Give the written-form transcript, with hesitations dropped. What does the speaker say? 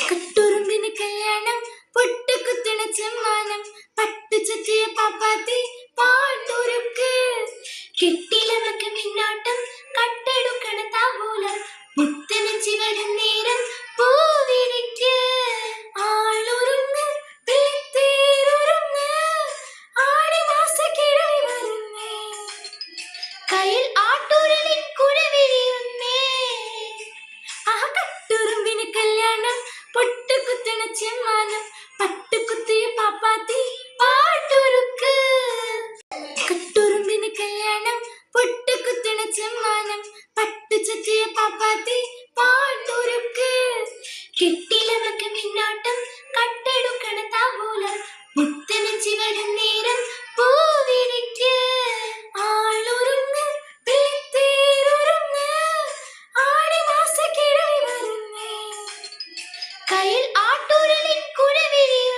കട്ടുറുമ്പിന് കല്യാണം പൊട്ടുകുത്തണ ചെമ്മാനം പട്ടു ചുറ്റിയ പാപ്പാത്തി പാട്ടൊരുക്ക് കെട്ടിലമക്ക് മിന്നോട്ടം കട്ടെടുക്കണ താമ്പൂലം മുത്തനച്ചി വരും നേരം പൂവിരിക്ക് ആളൊരുങ്ങ് വെളുത്തേരൊരുങ്ങ് ആടി മാസ കിഴവി വരുന്നേ കയ്യിൽ ആട്ടൂരലിൻ കുഴവിരിയുന്നേ കട്ടുറുമ്പിന് കല്യാണം പൊട്ടുകുത്തണ ചെമ്മാനം പട്ടുകുത്തിയ പാപ്പാത്തി പാട്ടൊരുക്ക് കട്ടുറുമ്പിന് കല്യാണം പൊട്ടുകുത്തണ ചെമ്മാനം പട്ടു ചുറ്റിയ പാപ്പാത്തി പാട്ടൊരുക്ക് കെട്ടിലമക്ക് മിന്നോട്ടം കട്ടെടുക്കണ താമ്പൂലം മുത്തനച്ചി വരും നേരം പൂവിരിക്ക് ആളൊരുങ്ങ് വെളുത്തേരൊരുങ്ങ് ആടി മാസ കിഴവി വരുന്നേ കയ്യിൽ ആട്ടൂരലിൻ കുഴവിരിയുന്നേ